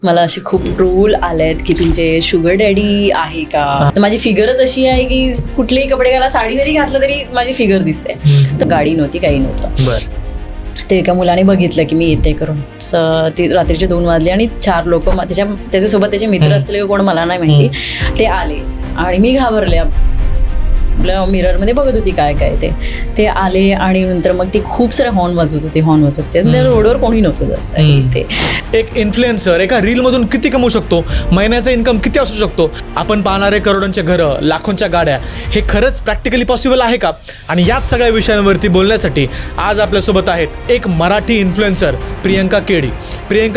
मला असे खूप ट्रोल आलेत की तुमचे शुगर डॅडी आहे का. तर माझी फिगरच अशी आहे की कुठलेही कपडे घाला, साडी जरी घातलं तरी माझी फिगर दिसते. तर गाडी नव्हती, काही नव्हतं. ते एका मुलाने बघितलं की मी येते करून. ती रात्रीचे 2 वाजले आणि 4 लोक त्याच्यासोबत त्याचे मित्र असलेले कोण मला नाही माहिती, ते आले आणि मी घाबरले. आपल्या मिररमध्ये बघत होती काय काय ते आले आणि नंतर मग ती खूप सारे हॉर्न वाजवत होते. रोडवर कोणी नव्हतं जास्त. ते एक इन्फ्लुएन्सर एका रीलमधून किती कमवू शकतो, महिन्याचा इन्कम किती असू शकतो, आपण पाहणारे करोडोंच्या घरं, लाखोंच्या गाड्या, हे खरंच प्रॅक्टिकली पॉसिबल आहे का? आणि याच सगळ्या विषयांवरती बोलण्यासाठी आज आपल्यासोबत आहेत एक मराठी इन्फ्लुएन्सर प्रियंका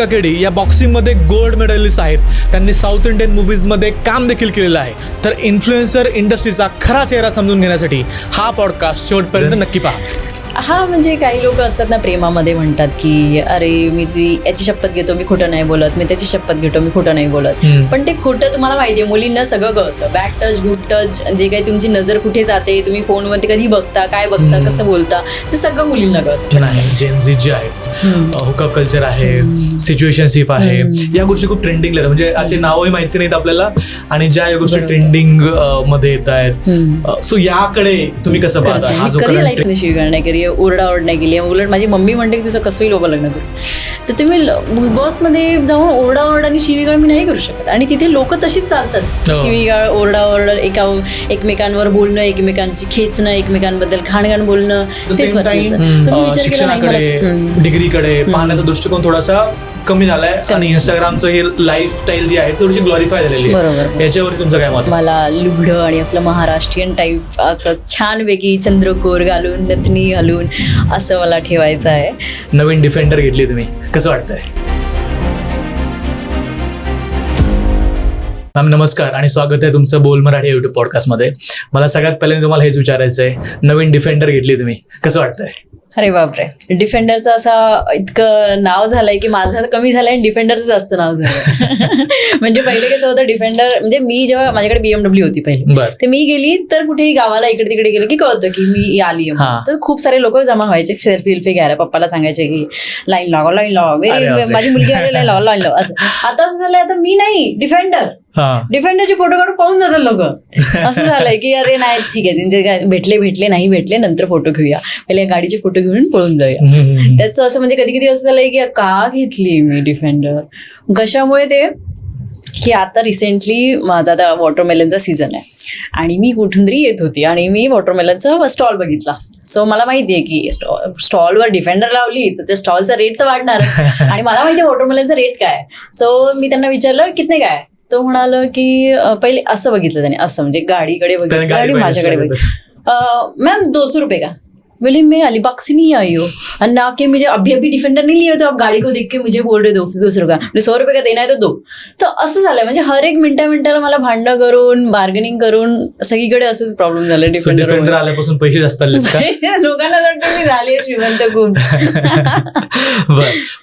केडी या बॉक्सिंगमध्ये गोल्ड मेडलिस्ट आहेत. त्यांनी साऊथ इंडियन मूव्हीजमध्ये काम देखील केलेलं आहे. तर इन्फ्लुएन्सर इंडस्ट्रीचा खरा चेहरा समजून घेण्यासाठी हा पॉडकास्ट शेवटपर्यंत नक्की पहा. हा म्हणजे काही लोक असतात ना, प्रेमामध्ये म्हणतात की अरे मी याची शपथ घेतो मी खोटं नाही बोलत, मी त्याची शपथ घेतो मी खोटं नाही बोलत. पण ते खोटं तुम्हाला माहिती आहे, मुलींना सगळं कळतं. बॅक टच, गुड टच, जे काही तुमची नजर कुठे जाते, तुम्ही फोनवरती कधी बघता, काय बघता, कसं बोलता, ते सगळं मुलींना कळतं. जेन्झी जे आहेत, हुकअप कल्चर आहे, सिच्युएशनशिप आहे, या गोष्टी खूप ट्रेंडिंगला आहेत. म्हणजे असे नावही माहिती नाहीत आपल्याला आणि ज्या या गोष्टी ट्रेंडिंग मध्ये येत आहेत. सो याकडे तुम्ही कसं पाहता? कधी लाईफ शिवाय नाही केली, ओरडाओरड नाही केली. उलट माझी मम्मी म्हणते की तुझं कसंही लोक लग्न करू. तर तुम्ही बसमध्ये जाऊन ओरडाओरड आणि शिवीगाळ मी नाही करू शकत. आणि तिथे लोक तशीच चालतात, शिवीगाळ, ओरडाओरड, एकमेकांवर बोलणं, एकमेकांची खेचणं, एकमेकांबद्दल घाणघाण बोलणं. शिक्षणाकडे, डिग्रीकडे पाहण्याचा दृष्टिकोन थोडासा कमी झालाय आणि इंस्टाग्रामचं हे लाईफस्टाईल जी आहे थोडीशी ग्लोरिफाय झालेली आहे. याच्यावर तुमचं काय मत? मला लुगडं आणि असलं महाराष्ट्रीयन टाईप असं छानपैकी चंद्रकोर घालून, नथनी घालून असं मला ठेवायचं आहे. नवीन डिफेंडर घेतली तुम्ही, कसं वाटतंय? मॅम नमस्कार आणि स्वागत आहे तुमचं बोल मराठी युट्यूब पॉडकास्टमध्ये. मला सगळ्यात पहिल्यांदा तुम्हाला हेच विचारायचं आहे, नवीन डिफेंडर घेतली तुम्ही, कसं वाटतंय? अरे बापरे, डिफेंडरचं असं इतकं नाव झालंय की माझं कमी झालंय आणि डिफेंडरचं जास्त नाव झालंय. म्हणजे पहिले कसं होतं, डिफेंडर म्हणजे मी जेव्हा माझ्याकडे BMW होती पहिली, तर मी गेली तर कुठेही गावाला इकडे तिकडे गेले की कळतं की मी आली. तर खूप सारे लोक जमा व्हायचे सेल्फी घ्यायला. पप्पाला सांगायचे की लाईन लावा माझी मुलगी आली, लाईन लावा असं. आता असं झालंय, आता मी नाही डिफेंडरचे फोटो काढून पाहून जातात लोक. असं झालंय की अरे नाही ठीक आहे, त्यांचे काय भेटले नाही भेटले नंतर फोटो घेऊया, पहिले गाडीचे फोटो घेऊन पळून जाऊया. त्याचं असं म्हणजे कधी कधी असं झालंय की का घेतली मी डिफेंडर, कशामुळे ते की आता रिसेंटली माझा आता वॉटरमेलनचा सीझन आहे आणि मी कुठून तरी येत होती आणि मी वॉटरमेलनचा स्टॉल बघितला. सो मला माहिती आहे की स्टॉलवर डिफेंडर लावली तर त्या स्टॉलचा रेट तर वाढणार आणि मला माहिती आहे वॉटरमेलनचा रेट काय. सो मी त्यांना विचारलं कितने काय, तो म्हणाल की पहिले असं बघितलं त्याने, असं म्हणजे गाडीकडे बघितलं आणि माझ्याकडे बघितलं. मॅम 200 रुपये का? बोले मैं अलीबाग से नहीं आई हूँ और ना कि मुझे अभी डिफेंडर नहीं लिया, तो आप गाड़ी को देख के मुझे बोल रहे 200 रुपये, 100 रुपये का देना है तो दो. तर असं झालंय म्हणजे हर एक मिनिटाला मला भांडणं करून, बार्गेनिंग करून सगळीकडे असंच प्रॉब्लेम झाले. डिफेंडर आल्यापासून पैसे जास्त लोकांना वाटतं मी झाले श्रीमंत खूप.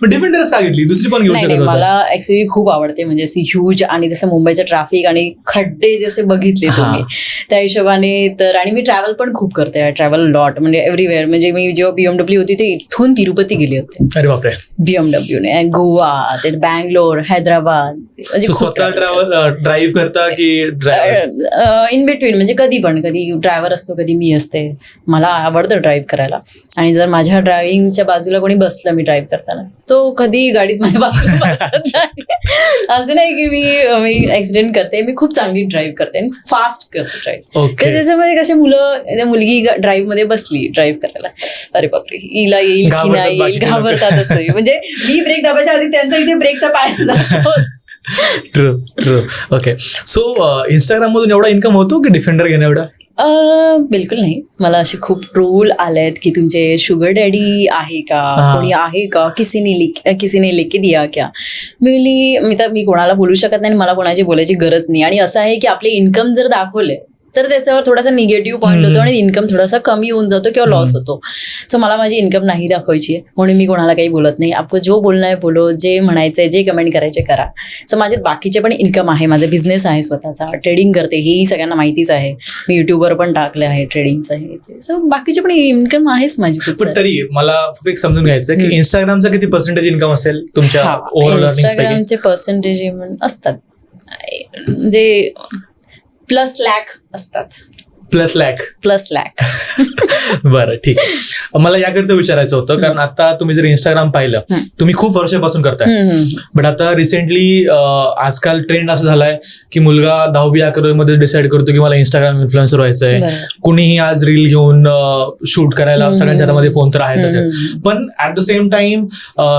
डिफेंडर का घेतली? दुसरी पण घेऊ शकत. मला ऍक्च्युली खूप आवडते, म्हणजे अशी ह्यूज आणि जसं मुंबईचं ट्रॅफिक आणि खड्डे जसे बघितले तुम्ही त्या हिशोबाने. तर आणि मी ट्रॅव्हल पण खूप करते, ट्रॅव्हल लॉट म्हणजे एव्हरीवेअर. म्हणजे मी जेव्हा BMW होती ते इथून तिरुपती गेले होते. अरे बापरे. BMW ने गोवा, ते बँगलोर, हैदराबाद. स्वतः ड्राईव्ह करता की इन बिटवीन, म्हणजे कधी ड्रायव्हर असतो, कधी मी असते. मला आवडतं ड्राईव्ह करायला आणि जर माझ्या ड्रायव्हिंगच्या बाजूला कोणी बसलं मी ड्राईव्ह करताना, तो कधी गाडीत माझ्या बाजूला असं नाही की मी ऍक्सिडेंट करते. मी खूप चांगली ड्राईव्ह करते आणि फास्ट करते ड्राईव्ह. तर त्याच्यामध्ये कसे मुलगी ड्राईव्ह मध्ये बसली ड्राईव्ह करायला, अरे बापरे हिला येईल की नाही येईल, घाबरतात असं. म्हणजे मी ब्रेक दाबायच्या आधी त्यांचा इथे ब्रेकचा पाय जातो. ट्रू. ओके. सो इंस्टाग्राम मधून एवढा इन्कम होतो की डिफेंडर घेणं एवढा? बिलकुल नाही. मला असे खूप ट्रोल आलेत की तुमचे शुगर डॅडी आहे का, कोणी आहे का, किसीने लेके दिया क्या. मी कोणाला बोलू शकत नाही, मला कोणाची बोलायची गरज नाही. आणि असं आहे की आपले इन्कम जर दाखवले तर त्याच्यावर थोडासा निगेटिव्ह पॉईंट होतो आणि इन्कम थोडासा कमी होऊन जातो किंवा लॉस होतो. सो मला माझी इन्कम नाही दाखवायची आहे म्हणून मी कोणाला काही बोलत नाही. आपको जो बोलणं आहे बोलो, जे म्हणायचंय, जे कमेंट करायचे करा. सो माझे बाकीचे पण इन्कम आहे, माझा बिझनेस आहे स्वतःचा, ट्रेडिंग करते, हेही सगळ्यांना माहितीच आहे. मी युट्यूबवर पण टाकले आहे ट्रेडिंगचं हे ते. सो बाकीचे पण इन्कम आहेच माझी. पण तरी मला फक्त एक समजून घ्यायचं की इंस्टाग्रामचा किती पर्सेंटेज इन्कम असेल तुमच्या ओव्हरऑल इंस्टाग्रामचे पर्सेंटेज असतात म्हणजे प्लस लॅक असतात. प्लस लॅक. बरं, ठीक आहे. मला याकरिता विचारायचं होतं कारण आता तुम्ही जर इंस्टाग्राम पाहिलं, तुम्ही खूप वर्षापासून करताय, बट आता रिसेंटली आजकाल ट्रेंड असं झालाय की मुलगा 10वी-11वी मध्ये डिसाईड करतो की मला इंस्टाग्राम इन्फ्लुएन्सर व्हायचंय. कुणीही आज रील घेऊन शूट करायला सगळ्यांच्या हातामध्ये फोन तर आहेतच, पण ऍट द सेम टाइम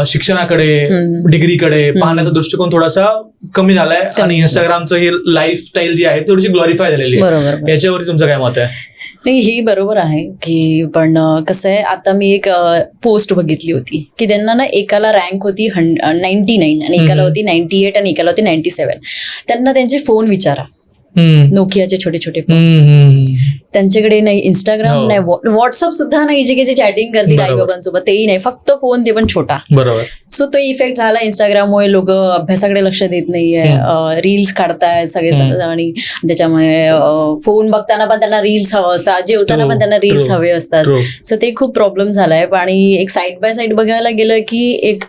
शिक्षणाकडे, डिग्रीकडे पाहण्याचा दृष्टिकोन थोडासा कमी झालाय आणि इंस्टाग्रामचं हे लाईफस्टाईल जी आहे थोडीशी ग्लोरिफाय झालेली आहे. याच्यावरती तुमचं काय मत आहे? नाही, ही बरोबर आहे की पण कसं आहे, आता मी एक पोस्ट बघितली होती की त्यांना ना एकाला रँक होती 99 आणि एकाला होती 98 आणि एकाला होती 97. त्यांना त्यांचे फोन विचारा, नोकियाचे छोटे छोटे फोन, त्यांच्याकडे नाही इंस्टाग्राम नाही, व्हॉट्सअप सुद्धा नाही जे चॅटिंग करतील आई बाबांसोबत, तेही नाही, फक्त फोन, ते पण छोटा. बरोबर. सो तो इफेक्ट झाला इंस्टाग्राममुळे. लोक अभ्यासाकडे लक्ष देत नाहीये, रील्स काढतायत सगळे आणि त्याच्यामुळे फोन बघताना पण त्यांना रील्स हवं असतात, जेवताना पण त्यांना रील्स हवे असतात. सो ते खूप प्रॉब्लेम झालाय. आणि एक साईड बाय साईड बघायला गेलं की एक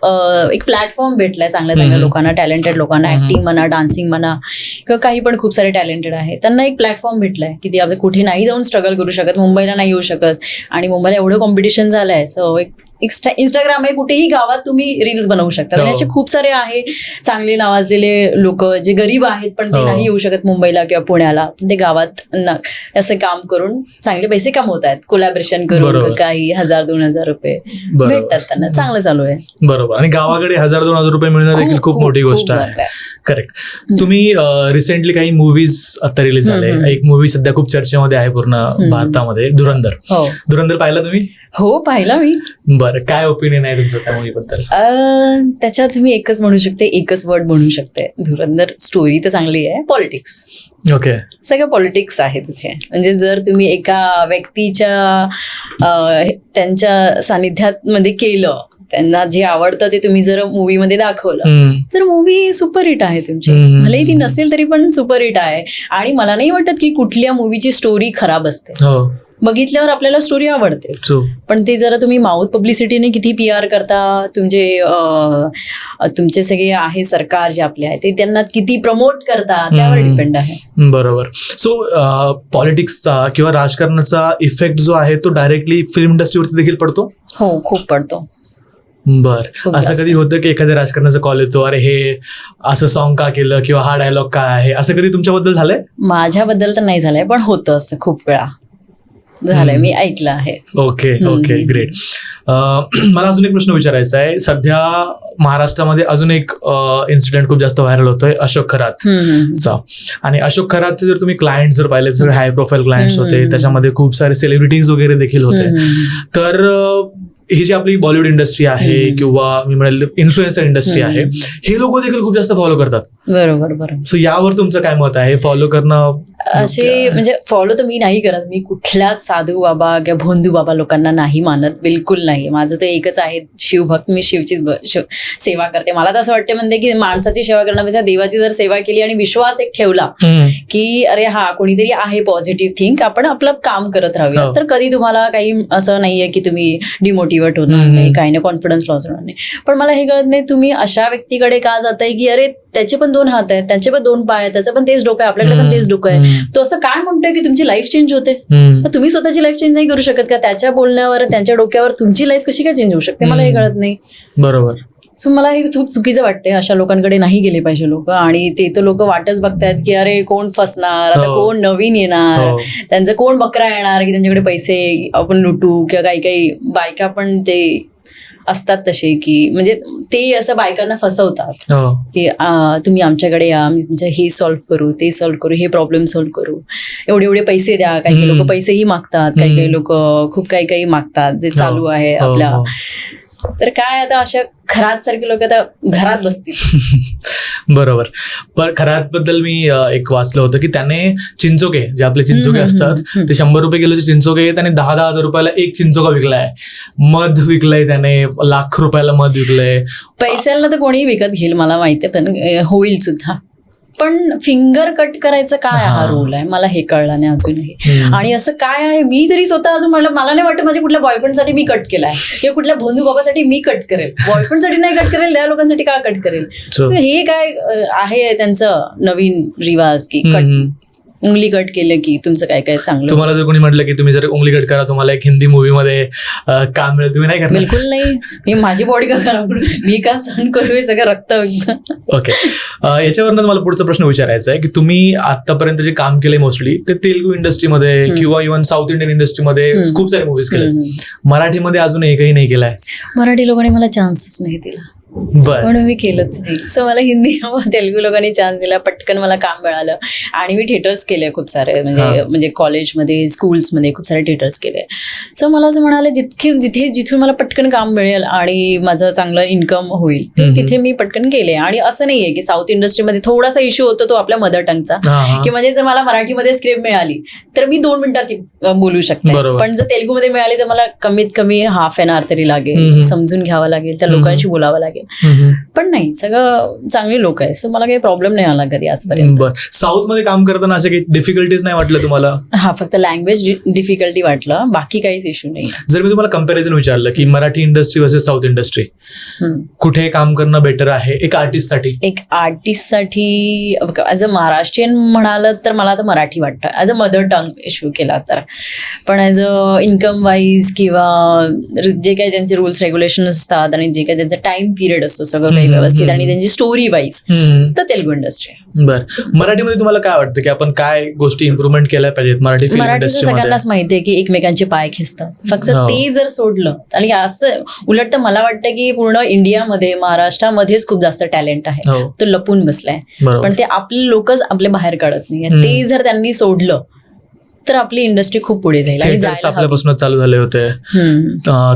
प्लॅटफॉर्म भेटलाय चांगल्या लोकांना, टॅलेंटेड लोकांना, ऍक्टिंग म्हणा, डान्सिंग म्हणा किंवा काही पण खूप सारे टॅलेंटेड आहे, त्यांना एक प्लॅटफॉर्म भेटलाय की ते आपले कुठे नाही जाऊन स्ट्रगल करू शकत, मुंबईला नाही येऊ शकत आणि मुंबईला एवढं कॉम्पिटिशन झालंय. सो एक इंस्टाग्राम आहे, कुठेही गावात तुम्ही रील्स बनवू शकता. आणि असे खूप सारे आहे चांगले नावाजलेले लोक जे गरीब आहेत पण ते नाही येऊ शकत मुंबईला किंवा पुण्याला, ते गावात असं काम करून चांगले पैसे कमवत आहेत, कोलॅबरेशन करून काही 1000-2000 रुपये भेटतात त्यांना. चांगलं चालू आहे. बरोबर. आणि गावाकडे 1000-2000 रुपये मिळणं देखील खूप मोठी गोष्ट आहे. करेक्ट. तुम्ही रिसेंटली काही मूवीज आता रिलीज झाले. एक मूवी सध्या खूप चर्चेमध्ये आहे पूर्ण भारतामध्ये, धुरंधर पाहिला तुम्ही? हो, पाहिला मी. बरं, काय ओपिनियन आहे तुमचं त्या मूवीबद्दल? त्याच्यात मी एकच म्हणू शकते, एकच वर्ड म्हणू शकते, धुरंधर. स्टोरी तर चांगली आहे, पॉलिटिक्स. ओके. सगळं पॉलिटिक्स आहे तिथे. म्हणजे जर तुम्ही एका व्यक्तीच्या त्यांच्या सानिध्यात मध्ये केलं, त्यांना जे आवडतं ते तुम्ही जर मूवीमध्ये दाखवलं तर मूवी सुपरहिट आहे तुमची. भलेही ती नसेल तरी पण सुपरहिट आहे. आणि मला नाही वाटत की कुठल्या मूवीची स्टोरी खराब असते. बघितल्यावर आपल्याला स्टोरी आवडते, पण ते जरा तुम्ही माउथ पब्लिसिटीने किती PR करता, तुमचे सगळे आहे सरकार जे आपले आहे ते त्यांना किती प्रमोट करता, त्यावर डिपेंड आहे. बरोबर. सो पॉलिटिक्सचा किंवा राजकारणाचा इफेक्ट जो आहे तो डायरेक्टली फिल्म इंडस्ट्रीवरती देखील पडतो? हो, खूप पडतो. बर. असं कधी होतं की एखाद्या राजकारणाचा कॉल येतो, अरे हे असं सॉन्ग का केलं किंवा हा डायलॉग काय आहे, असं कधी तुमच्याबद्दल झालंय? माझ्याबद्दल तर नाही झालंय, पण होतं असं खूप वेळा झालंय, मी ऐकलं आहे. Okay, great. मला अजून एक प्रश्न विचारायचा आहे. सध्या महाराष्ट्रामध्ये अजून एक इन्सिडेंट खूप जास्त व्हायरल होतोय, अशोक खरातचा. आणि अशोक खरातचे जर तुम्ही क्लायंट जर पाहिले, सगळे हाय प्रोफाईल क्लायंट्स होते, त्याच्यामध्ये खूप सारे सेलिब्रिटीज वगैरे देखील होते. तर ही जी आपली बॉलिवूड इंडस्ट्री आहे किंवा मी म्हणेल इन्फ्लुएन्सर इंडस्ट्री आहे, हे लोक देखील खूप जास्त फॉलो करतात. बरोबर. सो यावर तुमचं काय मत आहे? फॉलो करणं असे म्हणजे फॉलो तर मी नाही करत. मी कुठल्याच साधू बाबा किंवा भोंदू बाबा लोकांना नाही मानत, बिलकुल नाही. माझं तर एकच आहे, शिवभक्त. मी शिवची सेवा करते. मला तर असं वाटतं म्हणजे की माणसाची सेवा करण्यापेक्षा देवाची जर सेवा केली आणि विश्वास एक ठेवला की अरे हा कोणीतरी आहे पॉझिटिव्ह थिंक, आपण आपलं काम करत राहूया, तर कधी तुम्हाला काही असं नाहीये की तुम्ही डिमोटिवेट होणार नाही, काही नाही, कॉन्फिडन्स लॉस होणार नाही. पण मला हे कळत नाही तुम्ही अशा व्यक्तीकडे का जाताय की अरे त्याचे पण 2 हात आहेत, त्यांचे पण 2 पाय आहेत, त्याचं पण तेच डोकं आहे, आपल्याकडे पण तेच डोकं आहे, तो असं काय म्हणतोय की तुमची लाईफ चेंज होते. तुम्ही स्वतःची लाईफ चेंज नाही करू शकत का? त्याच्या बोलण्यावर, त्यांच्या डोक्यावर तुमची लाईफ कशी काय चेंज होऊ शकते? मला हे कळत नाही. बरोबर. सो मला हे खूप चुकीचं वाटतंय. अशा लोकांकडे नाही गेले पाहिजे लोक. आणि ते तर लोक वाटच बघतायत की अरे कोण फसणार, आता कोण नवीन येणार, त्यांचं कोण बकरा येणार की त्यांच्याकडे पैसे आपण लुटू, किंवा काही काही बायका पण ते असतात तसे की म्हणजे ते असं बायकांना फसवतात की तुम्ही आमच्याकडे या, आम्ही तुमचं हे सॉल्व्ह करू, ते सॉल्व्ह करू, हे प्रॉब्लेम सॉल्व्ह करू, एवढे एवढे पैसे द्या. काही काही लोक पैसेही मागतात, काही काही लोक खूप काही काही मागतात, जे चालू आहे आपल्या. तर काय आता अशा खरात सारखे लोक आता घरात बसतील. बरोबर. पण खऱ्याबद्दल मी एक वाचलं होतं की त्याने चिंचोके, जे आपले चिंचोके असतात ते 100 रुपये किलोचे चिंचोके त्याने 10,000 रुपयाला एक चिंचोका विकलाय. मध विकलंय त्याने, लाख रुपयाला मध विकलंय. पैशाला तर कोणीही विकत घेईल मला माहितीये, पण होईल सुद्धा. पण फिंगर कट करायचं काय हा रूल आहे मला हे कळलं नाही अजूनही. आणि असं काय आहे, मी तरी स्वतः अजून मला नाही वाटतं माझ्या कुठल्या बॉयफ्रेंडसाठी मी कट केलाय किंवा कुठल्या बंधू बाबासाठी मी कट करेल. बॉयफ्रेंडसाठी नाही कट करेल, त्या लोकांसाठी का कट करेल? हे काय आहे त्यांचं नवीन रिवाज की कट उंगली कट केलं की तुमचं काय काय चांगलं. तुम्हाला जर कोणी म्हटलं की तुम्ही जर उंगली कट करा तुम्हाला एक हिंदी मूवी मध्ये काम मिळेल, तुम्ही नाही करणार? बिलकुल नाही. मी माझी बॉडी का खराब करू, मी का सहन करू हे सगळं रक्त. ओके, याच्यावरच मला पुढचा प्रश्न विचारायचा आहे की तुम्ही आतापर्यंत जे काम केले मोस्टली ते तेलुगू इंडस्ट्रीमध्ये किंवा इव्हन साऊथ इंडियन इंडस्ट्रीमध्ये खूप सारे मूवीज केले. मराठीमध्ये अजून एकही नाही केलाय. मराठी लोकांनी मला चान्सच नाही दिला म्हणून मी केलंच नाही. सो मला हिंदी तेलुगू लोकांनी चान्स दिला, पटकन मला काम मिळालं आणि मी थिएटर्स केले खूप सारे, म्हणजे कॉलेजमध्ये स्कूल्समध्ये खूप सारे थिएटर्स केले. सो मला असं म्हणाले जिथून मला पटकन काम मिळेल आणि माझं चांगलं इन्कम होईल तिथे मी पटकन केले. आणि असं नाहीये की साऊथ इंडस्ट्रीमध्ये थोडासा इश्यू होतो तो आपल्या मदर टंगचा, की म्हणजे जर मला मराठीमध्ये स्क्रिप्ट मिळाली तर मी 2 मिनिटात ती बोलू शकते, पण जर तेलुगूमध्ये मिळाली तर मला कमीत कमी हाफ एन आवर तरी लागेल, समजून घ्यावं लागेल, त्या लोकांशी बोलावं लागेल. पण नाही, सगळं चांगली लोक आहे, सो मला काही प्रॉब्लेम नाही आला कधी आजपर्यंत. साऊथ मध्ये काम करताना असं काही डिफिकल्टीज नाही वाटलं तुम्हाला? हा, फक्त लँग्वेज डिफिकल्टी वाटलं, बाकी काहीच इश्यू नाही. जर मी तुम्हाला कंपॅरिझन विचारलं की Marathi industry versus south industry, कुठे काम करणं बेटर आहे एक आर्टिस्टसाठी? एक आर्टिस्टसाठी ऍज अ महाराष्ट्रीयन म्हणाल तर मला तर मराठी वाटतं, as a mother tongue issue केला तर. पण ऍज अ इन्कम वाईज किंवा जे काही त्यांचे रूल्स रेग्युलेशन असतात आणि जे काही त्यांचा टाइम पिरियड असतो सगळं काही व्यवस्थित आणि त्यांची स्टोरी वाईज तर तेलुगू इंडस्ट्री. बरं, मराठीमध्ये तुम्हाला काय वाटतं की आपण काय गोष्टी इम्प्रुव्हमेंट केल्या पाहिजेत मराठी फिल्म इंडस्ट्रीमध्ये? सगळ्यांनाच माहितीये की एकमेकांचे पाय खेचतात, फक्त ते जर सोडलं. आणि असं उलट तर मला वाटतं की पूर्ण इंडियामध्ये महाराष्ट्रामध्येच खूप जास्त टॅलेंट आहे, तो लपून बसलाय, पण ते आपले लोकच आपले बाहेर काढत नाहीये. ते जर त्यांनी सोडलं तर आपली इंडस्ट्री खूप पुढे जाईल. आणि आपल्यापासूनच चालू झाले होते,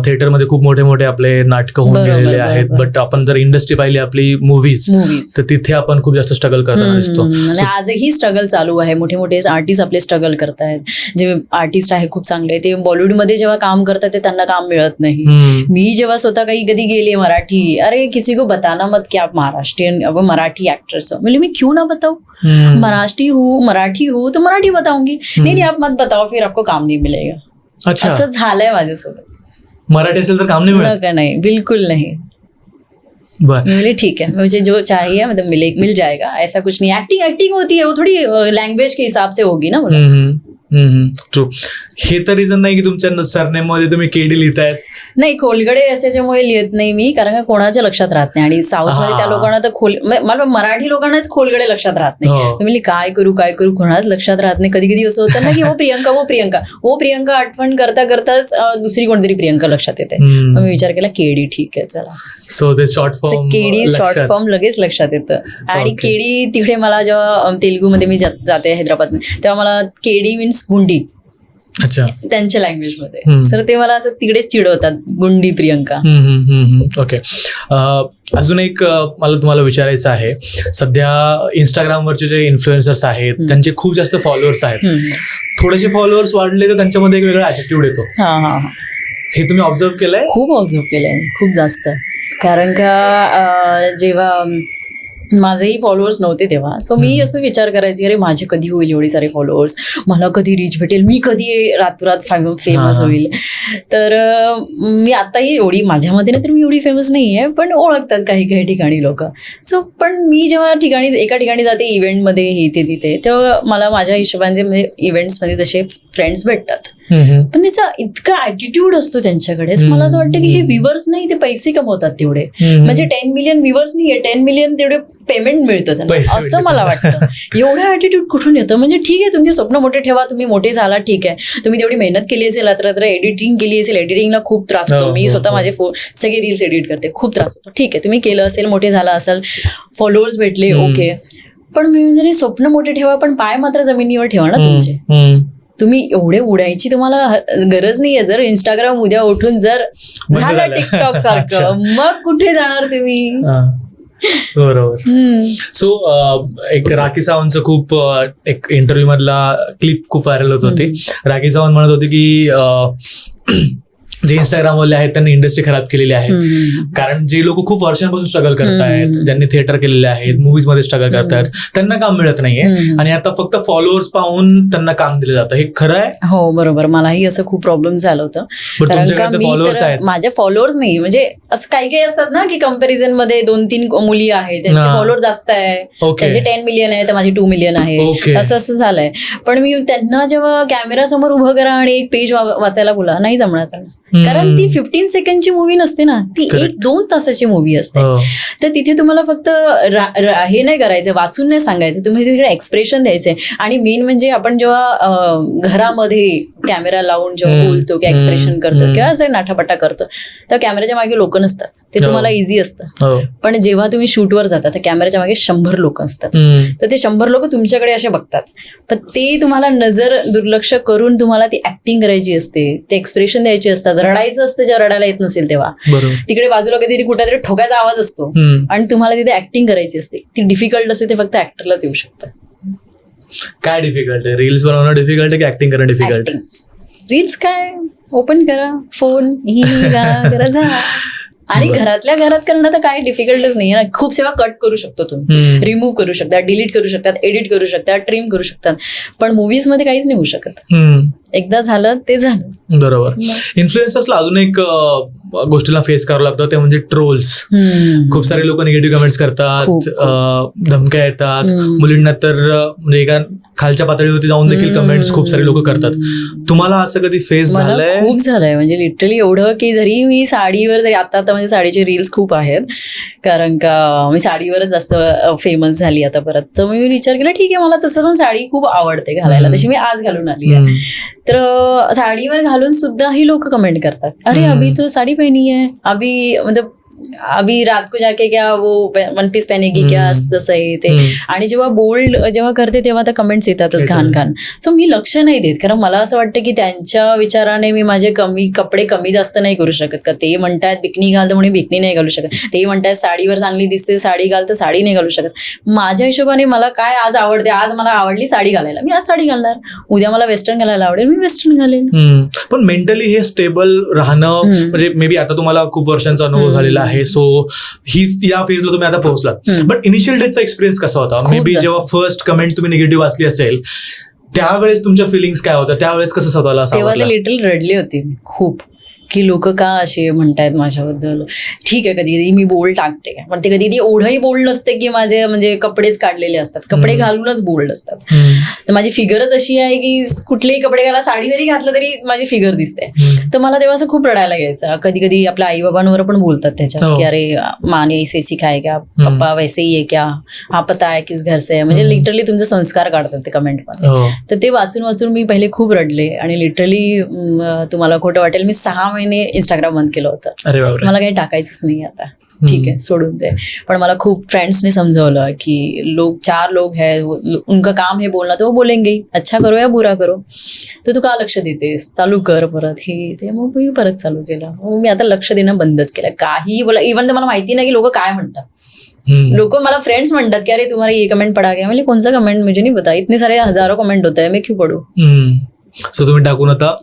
थिएटरमध्ये खूप मोठे मोठे आपले नाटकं होऊन गेलेले आहेत, बट आपण जर इंडस्ट्री पाहिली आपली मूवीज तर तिथे आपण खूप जास्त स्ट्रगल करताना दिसतो. आणि आजही स्ट्रगल चालू आहे, मोठे मोठे आर्टिस्ट आपले स्ट्रगल करतायत. जे आर्टिस्ट आहे खूप चांगले, ते बॉलिवूडमध्ये जेव्हा काम करतात ते त्यांना काम मिळत नाही. मी जेव्हा स्वतः कधी गेले मराठी, अरे किसी को बताना मत की आप महाराष्ट्रीयन मराठी एक्ट्रेस हो, म्हणजे मी क्यों ना बताऊ, मराठी हूँ तो मराठी बताऊंगी. नहीं आप मत बताओ, फिर आपको काम नहीं मिलेगा. असं झालंय माझ्यासोबत. मराठी असेल तर काम नाही मिळत का? नाही, बिल्कुल नहीं. बोले ठीक है, मुझे जो चाहिए मतलब मिल जाएगा, ऐसा कुछ नहीं. एक्टिंग होती है, वो थोड़ी लैंग्वेज के हिसाब से होगी ना. ट्रू. हे तर रिझन नाही की तुमच्या सरनेम मध्ये तुम्ही केडी लिहिताय? नाही, खोलगडे असल्याच्यामुळे लिहित नाही मी, कारण का कोणाच्या लक्षात राहत नाही. आणि साऊथ मध्ये त्या लोकांना तर मला मराठी लोकांनाच खोलगडे लक्षात राहत नाही. म्हणजे काय करू कोणाच लक्षात राहत नाही. कधी कधी असं होतं ना की वो प्रियंका आठवण करताच दुसरी कोणतरी प्रियंका लक्षात येते. मग मी विचार केला केडी ठीक आहे, चला. सो ते शॉर्ट फॉर्म लगेच लक्षात येतं. आणि केडी तिकडे मला जेव्हा तेलुगूमध्ये मी जाते हैदराबाद, तेव्हा मला केडी मीन्स गुंडी. अच्छा, त्यांच्या लँग्वेज मध्ये. सर ते मला असं तिकडेच चिडवतात, गुंडी प्रियंका. ओके. अजून एक मला तुम्हाला विचारायचं आहे, सध्या इंस्टाग्रामवरचे जे इन्फ्लुएन्सर्स आहेत त्यांचे खूप जास्त फॉलोअर्स आहेत. थोडेसे फॉलोअर्स वाढले तर त्यांच्यामध्ये एक वेगळा ऍटिट्यूड येतो. हे तुम्ही ऑब्झर्व केलंय? खूप ऑब्झर्व केलंय, खूप जास्त. कारण का जेव्हा माझेही फॉलोअर्स नव्हते तेव्हा, सो मी असं विचार करायची, अरे माझे कधी होईल एवढे सारे फॉलोअर्स, मला कधी रीच भेटेल, मी कधी रातोरात फेमस होईल. तर मी आताही एवढी माझ्या मते तर मी एवढी फेमस नाही आहे, पण ओळखतात काही ठिकाणी लोक. सो पण मी जेव्हा एका ठिकाणी जाते इव्हेंटमध्ये हे तिथे, तेव्हा मला माझ्या हिशोबाने म्हणजे इव्हेंट्समध्ये तसे फ्रेंड्स भेटतात. पण त्याचा इतका ऍटिट्यूड असतो त्यांच्याकडे. मला असं वाटतं की हे व्ह्यूवर्स नाही, ते पैसे कमवतात तेवढे. म्हणजे 10 मिलियन व्ह्यूवर्स नाहीये, 10 मिलियन तेवढे पेमेंट मिळतं त्यांना, असं मला वाटतं. एवढं ऍटिट्यूड कुठून येतं? म्हणजे ठीक आहे, तुमची स्वप्न मोठे ठेवा, तुम्ही मोठे झाला, ठीक आहे. तुम्ही तेवढी मेहनत केली असेल, रात्र एडिटिंग केली असेल, एडिटिंगला खूप त्रास होतो. मी स्वतः माझे सगळे रील्स एडिट करते, खूप त्रास होतो. ठीक आहे, तुम्ही केलं असेल, मोठे झाला असेल, फॉलोअर्स भेटले, ओके. पण मी जरी स्वप्न मोठे ठेवा, पण पाय मात्र जमिनीवर ठेवा ना तुमचे. तुम्ही एवढे उडायची तुम्हाला गरज नाहीये. जर इंस्टाग्राम उद्या उठून जर झालं टिकटॉक सारखं, मग कुठे जाणार तुम्ही? बरोबर. सो एक राखी सावंतचं खूप एक इंटरव्ह्यू मधला क्लिप खूप व्हायरल होत होती. राखी सावंत म्हणत होती की जे इंस्टाग्रामवाले आहेत त्यांनी इंडस्ट्री खराब केलेली आहे, कारण जे लोक खूप वर्षांपासून स्ट्रगल करतायत, ज्यांनी थिएटर केलेले आहेत, मूवीज मध्ये स्ट्रगल करतायत, त्यांना काम मिळत नाहीये आणि आता फक्त फॉलोअर्स पाहून त्यांना काम दिलं जातं. हे खरं आहे? हो बरोबर. मलाही असं खूप प्रॉब्लेम झालं होतं. कारण का मी तर माझे फॉलोअर्स नाही, म्हणजे असं काही काही असतात ना की कंपॅरिझन मध्ये 2-3 मुली आहेत, त्यांचे फॉलोअर जास्त आहे, त्यांचे 10 मिलियन आहे तर माझे 2 मिलियन आहे, असं झालंय. पण मी त्यांना जेव्हा कॅमेरा समोर उभं करा आणि एक पेज वाचायला बोला, नाही जमणार त्यांना. कारण ती 15 सेकंडची मूवी नसते ना, ती 1-2 तासाची मूवी असते. तर तिथे तुम्हाला फक्त हे नाही करायचं, वाचून नाही सांगायचं, तुम्ही तिकडे एक्सप्रेशन द्यायचे. आणि मेन म्हणजे आपण जेव्हा घरामध्ये कॅमेरा लावून जेव्हा बोलतो किंवा एक्सप्रेशन करतो किंवा असं नाठापट्टा करतो, तर कॅमेऱ्याच्या मागे लोक नसतात, ते तुम्हाला इझी असतं. पण जेव्हा तुम्ही शूटवर जाता तर कॅमेऱ्याच्या मागे 100 लोक असतात, तर ते 100 लोक तुमच्याकडे असे बघतात. तर ते तुम्हाला नजर दुर्लक्ष करून तुम्हाला ती ऍक्टिंग करायची असते, ते एक्सप्रेशन द्यायचे असतात, रडायचं असतं जेव्हा रडायला येत नसेल तेव्हा. तिकडे बाजूला कधीतरी कुठेतरी ठोकायचा आवाज असतो आणि तुम्हाला तिथे ऍक्टिंग करायची असते. ती डिफिकल्ट असते, ते फक्त ऍक्टरलाच येऊ शकतं. काय डिफिकल्ट आहे? रील्स बनवणं डिफिकल्ट आहे की ऍक्टिंग करणं डिफिकल्ट आहे? रील्स काय, ओपन करा फोन, करा जा. आणि घरातल्या घरात करणं तर काय डिफिकल्टच नाही ना. खूप सेवा कट करू शकतो तुम्ही, रिमूव्ह करू शकता, डिलीट करू शकतात, एडिट करू शकतात, ट्रिम करू शकतात. पण मूव्हीज मध्ये काहीच नाही होऊ शकत. एकदा झालं ते झालं. बरोबर. इन्फ्लुएन्सर्सला अजून एक गोष्टीला फेस करावं लागतं, ते म्हणजे ट्रोल्स. खूप सारे लोक निगेटिव्ह कमेंट्स करतात, धमक्या येतात मुलींना, तर म्हणजे एका खालच्या पातळीवरती जाऊन देखील कमेंट्स खूप सारे लोक करतात. तुम्हाला असं कधी फेस झालंय? खूप झालंय, म्हणजे लिटरली एवढं की जरी मी साडीवर, जरी आता म्हणजे साडीचे रील्स खूप आहेत, कारण का मी साडीवरच जास्त फेमस झाली आता परत. तर मी विचार केला ठीक आहे, मला तसं पण साडी खूप आवडते घालायला, तशी मी आज घालून आली आहे. तर साडीवर घालून सुद्धा ही लोक कमेंट करतात, अरे अभी तो साडी पहनी है, अभी मतलब अभी रात को जाके क्या वो वन पीस पहनेगी क्या, तसं आहे ते. आणि जेव्हा बोल्ड जेव्हा करते तेव्हा तर कमेंट्स येतातच घाण घाण. सो मी लक्ष नाही देत, कारण मला असं वाटतं की त्यांच्या विचाराने मी माझे कपडे कमी जास्त नाही करू शकत. का ते म्हणतात बिकनी घाल तर म्हणून बिकनी नाही घालू शकत, ते म्हणतात साडीवर चांगली दिसते साडी घाल तर साडी नाही घालू शकत. माझ्या हिशोबाने मला काय आज आवडते, आज मला आवडली साडी घालायला, मी आज साडी घालणार. उद्या मला वेस्टर्न घालायला आवडेल, मी वेस्टर्न घालेल. पण मेंटली हे स्टेबल राहणं, म्हणजे मे बी आता तुम्हाला खूप वर्षांचा अनुभव झालेला आहे, सो ही या फेजला तुम्ही आता पोहोचलात. बट इनिशियल डेजचा एक्सपिरियन्स कसा होता? मे बी जेव्हा फर्स्ट कमेंट तुम्ही निगेटिव्ह वाचली असेल त्यावेळेस तुमच्या फिलिंग्स काय होत्या? त्यावेळेस कसं स्वतःला तेव्हा ते लिटल रडली होती खूप, की लोक का असे म्हणतायत माझ्याबद्दल. ठीक आहे, कधी कधी मी बोल टाकते, पण ते कधी एवढंही बोल्ड नसते की माझे म्हणजे कपडेच काढलेले असतात, कपडे घालूनच बोल्ड असतात. तर माझी फिगरच अशी आहे की कुठलेही कपडे घाला, साडी जरी घातलं तरी माझी फिगर दिसते. तर मला तेव्हा असं खूप रडायला घ्यायचं. कधी कधी आपल्या आई बाबांवर पण बोलतात त्याच्यात की अरे माने ऐसे सिखाए क्या, पप्पा वैसे ही आहे क्या, हा पता आहे किस घर से आहे, म्हणजे लिटरली तुमचे संस्कार काढतात ते कमेंटमध्ये. तर ते वाचून वाचून मी पहिले खूप रडले आणि लिटरली तुम्हाला खोटं वाटेल, मी 6 महिने इंस्टाग्राम बंद केलं होतं. मला काही टाकायचंच नाही आता, ठीक है सोडून दे. पण मला खूप फ्रेंड्सने समजवलं की 4 लोग हैं, उनका काम है बोलना, तो वो बोलेंगे अच्छा करो या बुरा करो, तर तू का लक्ष देतेस, चालू कर परत हे ते. मग मी परत चालू केलं. मग मी आता लक्ष देणं बंदच केलं. काही बोला, इव्हन तर मला माहिती नाही की लोक काय म्हणतात. लोक मला फ्रेंड्स म्हणतात की अरे तुम्हाला ये कमेंट पडा गया, म्हणजे कोणचा कमेंट मुझे नहीं पता, इतने सारे हजारों कमेंट होते हैं, मैं क्यों पढू. सो तुम्ही टाकून आता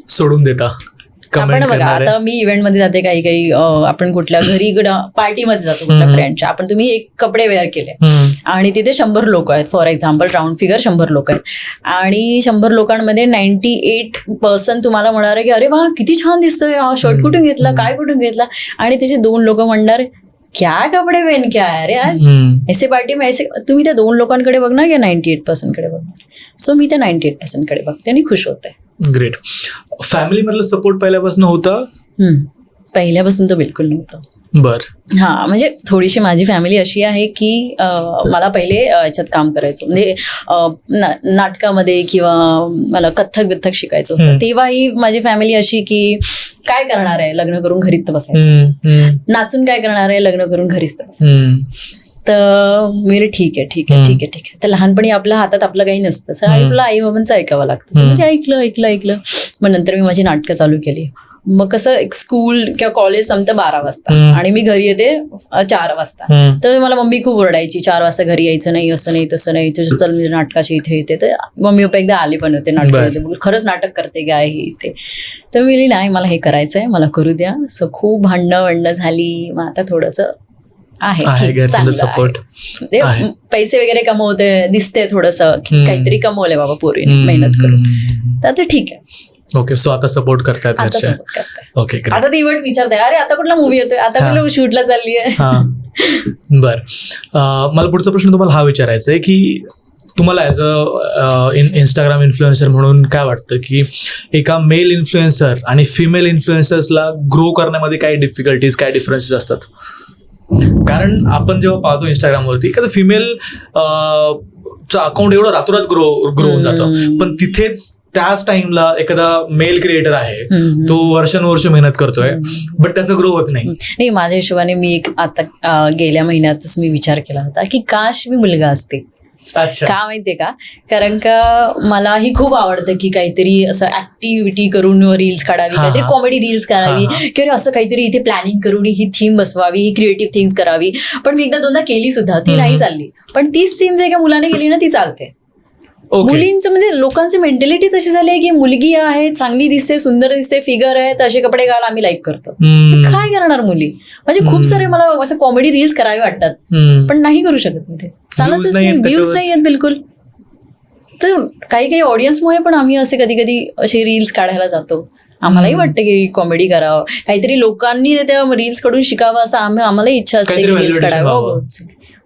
सोडून देता? आपण बघा, आता मी इव्हेंट मध्ये जाते, काही काही आपण कुठल्या घरी पार्टीमध्ये जातो कुठल्या फ्रेंडच्या, आपण तुम्ही एक कपडे वेअर केले आणि तिथे 100 लोक आहेत, फॉर एक्झाम्पल राऊंड फिगर 100 लोक आहेत, आणि 100 लोकांमध्ये 98% तुम्हाला म्हणणार आहे की अरे वा किती छान दिसतोय, हा शर्ट कुठून घेतला, काय कुठून घेतला, आणि त्याचे 2 लोक म्हणणार क्या कपडे पहन के आया रे आज ऐसे पार्टी में ऐसे. तुम्ही त्या 2 लोकांकडे बघणार की 98% कडे बघणार? सो मी त्या 98% कडे बघते आणि खुश होते. ग्रेट. फॅमिली मधला सपोर्ट पहिल्यापासून होता? पहिल्यापासून तर बिलकुल नव्हतं. बर. हा, म्हणजे थोडीशी माझी फॅमिली अशी आहे की मला पहिले याच्यात काम करायचं, म्हणजे नाटकामध्ये किंवा मला कथ्थक शिकायचं होतं. तेव्हाही माझी फॅमिली अशी की काय करणार आहे, लग्न करून घरीच तर बसायचं, नाचून काय करणार आहे, लग्न करून घरीच तर बसायचं. तर मी ठीक आहे. तर लहानपणी आपल्या हातात आपलं काही नसतं, आपलं आई बाबांचं ऐकावं लागतं. ते ऐकलं. मग नंतर मी माझी नाटकं चालू केली. मग कसं एक स्कूल किंवा कॉलेज संपतं 12 वाजता आणि मी घरी येते 4 वाजता. तर मला मम्मी खूप ओरडायची, 4 वाजता घरी यायचं नाही, असं नाही तसं नाही, तुझं चल मी नाटकाशी इथे येते. तर मम्मी पप्पा एकदा आले पण होते नाटकामध्ये, खरंच नाटक करते काय हे इथे. तर मी बोलली नाही मला हे करायचंय, मला करू द्या. सो खूप भांडणं झाली. मग आता थोडंसं आहे सपोर्ट, पैसे वगैरे कमवते, दिसते थोडंसं काहीतरी कमवलंय बाबा पोरीने मेहनत करून, तर आता ठीक आहे. ओके, सो आता सपोर्ट करतायत घरचे. ओके, आता ती इव्हंट विचारते, अरे आता कुठला मूवी येतोय, आता कुठला शूटला चालली आहे. बर, मला पुढचा प्रश्न तुम्हाला हा विचारायचा आहे की तुम्हाला ॲज अ इंस्टाग्राम इन्फ्लुएन्सर म्हणून काय वाटतं की एका मेल इन्फ्लुएन्सर आणि फिमेल इन्फ्लुएन्सर्सला ग्रो करण्यामध्ये काय डिफिकल्टीज, काय डिफरन्सेस असतात? कारण आपण जेव्हा पाहतो इंस्टाग्रामवरती एखादं फिमेल अकाउंट एवढं रातोरात ग्रो होऊन जातं, पण तिथेच त्याच टाइमला एखादा मेल क्रिएटर आहे, तो वर्षानुवर्ष मेहनत करतोय, बट त्याचा ग्रो होत नाही. माझ्या हिशोबाने मी एक आता गेल्या महिन्यातच मी विचार केला होता की काश मी मुलगा असते. का माहितीये का, कारण का मलाही खूप आवडतं की काहीतरी असं ऍक्टिव्हिटी करून रील्स काढावी, काहीतरी कॉमेडी रील्स काढावी, किंवा असं काहीतरी इथे प्लॅनिंग करून ही थीम बसवावी, ही क्रिएटिव्ह थिंग्स करावी. पण मी एकदा दोनदा केली सुद्धा, ती नाही चालली. पण तीच थीम एका मुलाने केली ना, ती चालते. मुलींचं म्हणजे लोकांची मेंटॅलिटी तशी झाली आहे की मुलगी आहे, चांगली दिसते, सुंदर दिसते, फिगर आहे, तर असे कपडे घाल, आम्ही लाईक करतो. काय करणार मुली? म्हणजे खूप सारे मला असं कॉमेडी रील्स करावे वाटतात, पण नाही करू शकत मी ते. चालतच नाही, व्ह्यूज नाही आहेत बिलकुल. तर काही ऑडियन्समुळे पण आम्ही असे कधी कधी असे रील्स काढायला जातो. आम्हालाही वाटतं की कॉमेडी करावं, काहीतरी लोकांनी त्या रील्स कडून शिकावं, असं आम्हालाही इच्छा असते की रील्स काढावं.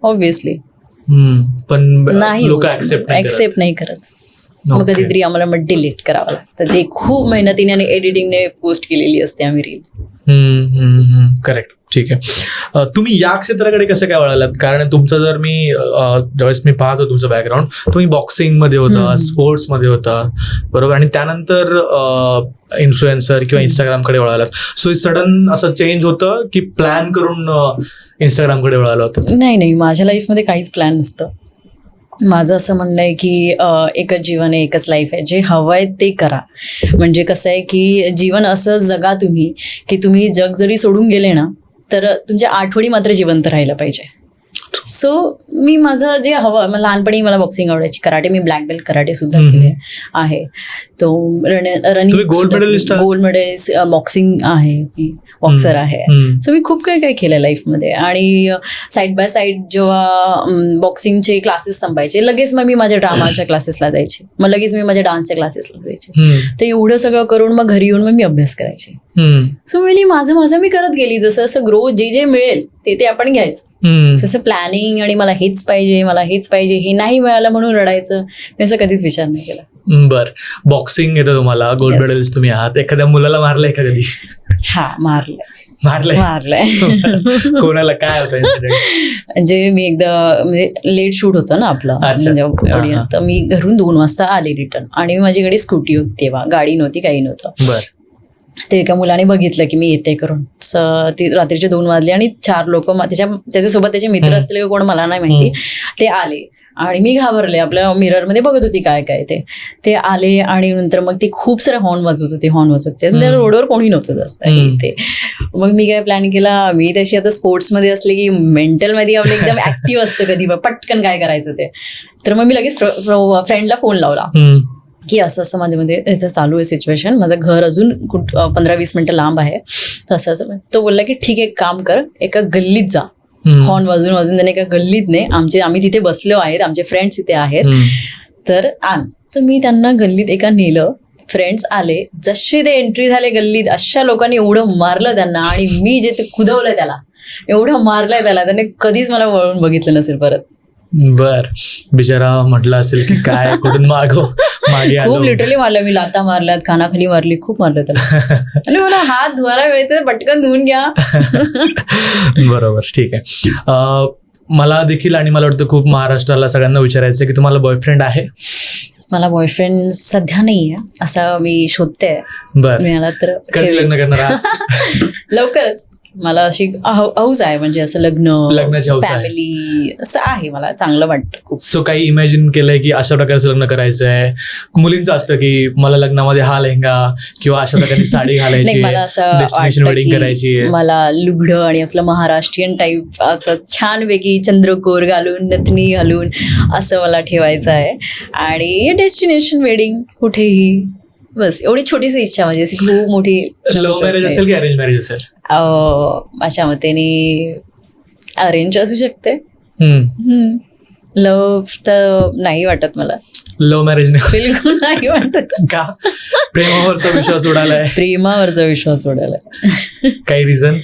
ऑब्व्हियसली पण नाही, ऍक्सेप्ट नाही करत. मग कधीतरी आम्हाला मग डिलीट करावं लागतं, जे खूप मेहनतीने आणि एडिटिंगने पोस्ट केलेली असते आम्ही रील. करेक्ट, ठीक आहे. तुम्ही या क्षेत्राकडे कसं काय वळालात? कारण तुमचं जर मी ज्यावेळेस मी पाहतो तुमचं बॅकग्राऊंड, तुम्ही बॉक्सिंग मध्ये होता, स्पोर्ट्स मध्ये होता, बरोबर, आणि त्यानंतर इन्फ्लुएन्सर किंवा इंस्टाग्रामकडे वळालात. सो सडन असं चेंज होतं की प्लॅन करून इंस्टाग्रामकडे वळालं होतं? नाही, माझ्या लाईफमध्ये काहीच प्लॅन नसतं. माझं असं म्हणणं आहे की एकच जीवन आहे, एकच लाईफ आहे, जे हवं आहे ते करा. म्हणजे कसं आहे की जीवन असं जगा तुम्ही की तुम्ही जग जरी सोडून गेले ना, तर तुमच्या आठवणी मात्र जिवंत राहायला पाहिजे. सो मी माझं जे हवं, लहानपणी मला बॉक्सिंग आवडायची, कराटे, मी ब्लॅक बेल्ट कराटे सुद्धा केले आहे. तो रनिंग गोल्ड मेडलिस्ट, बॉक्सिंग आहे, बॉक्सर आहे. सो मी खूप काही केलं लाईफमध्ये. आणि साईड बाय साईड जेव्हा बॉक्सिंगचे क्लासेस संपायचे, लगेच मग मी माझ्या ड्रामाच्या क्लासेसला जायचे, मग लगेच मी माझ्या डान्सच्या क्लासेसला जायचे. तर एवढं सगळं करून मग घरी येऊन मग मी अभ्यास करायचे. सो मी माझं मी करत गेली. जसं जसं ग्रो जे मिळेल ते आपण घ्यायचं. तसं प्लॅनिंग आणि मला हेच पाहिजे हे नाही मिळालं म्हणून रडायचं, असं कधीच विचार नाही केला. बर, बॉक्सिंग येतं तुम्हाला, गोल्ड मेडलिस्ट तुम्ही आहात. एखाद्या मुलाला मारलंय का कधी? हा, मारलंय. कोणाला? काय होतं इन्सिडेंट? म्हणजे मी एकदा, म्हणजे लेट शूट होतं ना आपलं, म्हणजे तर मी घरून 2 वाजता आले रिटर्न, आणि माझ्याकडे स्कूटी होती, तेव्हा गाडी नव्हती, काही नव्हतं. बर, ते एका मुलाने बघितलं की मी येते करून. ती रात्रीचे 2 वाजले आणि 4 लोक त्याच्यासोबत त्याचे मित्र असले कोण मला नाही माहिती, ते आले आणि मी घाबरले. आपल्या मिररमध्ये बघत होती काय ते आले आणि नंतर मग ती खूप सारे हॉर्न वाजवत होते. रोडवर कोणी नव्हतं जास्त ते. मग मी काय प्लॅन केला, मी तशी आता स्पोर्ट्समध्ये असले की मेंटलमध्ये आपलं एकदम ऍक्टिव्ह असतं, कधी पटकन काय करायचं ते. तर मग मी लगेच फ्रेंडला फोन लावला की असं माझ्यामध्ये याचं चालू आहे सिच्युएशन, माझं घर अजून 15-20 मिनिटं लांब आहे. तसं तो बोलला की ठीक आहे, काम कर, एका गल्लीत जा, हॉर्न वाजून त्याने एका गल्लीत ने, आम्ही तिथे बसलो आहेत, आमचे फ्रेंड्स इथे आहेत, तर आण. तर मी त्यांना गल्लीत एका नेलं, फ्रेंड्स आले, जसे ते एंट्री झाले गल्लीत, अशा लोकांनी एवढं मारलं त्यांना, आणि मी जे ते कुदवलंय त्याला, एवढं मारलंय त्याने कधीच मला वळून बघितलं नसेल परत. बर, बिचारा म्हटलं असेल की काय, कुठून खूप लिटरली मारलं मी, लाता मारल्यात, कानाखाली मारली, खूप मारलं त्याला. आणि मला हात धुवायला मिळते, पटकन धुवून घ्या. बरोबर, ठीक आहे. मला देखील, आणि मला वाटतं खूप महाराष्ट्राला सगळ्यांना विचारायचं की तुम्हाला बॉयफ्रेंड आहे? मला बॉयफ्रेंड सध्या नाहीये, असं मी शोधते. बर, मिळाला तर. कधी लग्न करणार? लवकरच. मला अशी हौस आहे, म्हणजे असं लग्नाची हौस आहे. फॅमिली असं आहे, मला चांगलं वाटतं खूप. सो काही इमॅजिन केलंय की अशा प्रकारचं लग्न करायचं आहे? मुलींचं असतं की मला लग्नामध्ये हा लेहंगा किंवा अशा प्रकारची साडी घालायची, नाही, मला असं डेस्टिनेशन वाटतं वेडिंग करायची की आहे. मला लुगडं आणि असलं महाराष्ट्रीयन टाईप असं छानपैकी चंद्रकोर घालून, नथनी घालून असं मला ठेवायचं आहे. आणि डेस्टिनेशन वेडिंग कुठेही, बस एवढी छोटीशी इच्छा माझी, अशी खूप मोठी. लव्ह मॅरेज असेल की अरेंज मॅरेज असेल? माझ्या मतेने अरेंज असू शकते. हम्म. लव्ह तर नाही वाटत मला, लव्ह मॅरेज नाही? बिलकुल नाही वाटत. का? प्रेमावरचा विश्वास उडालाय? प्रेमावरचा विश्वास उडाला. काही रिझन?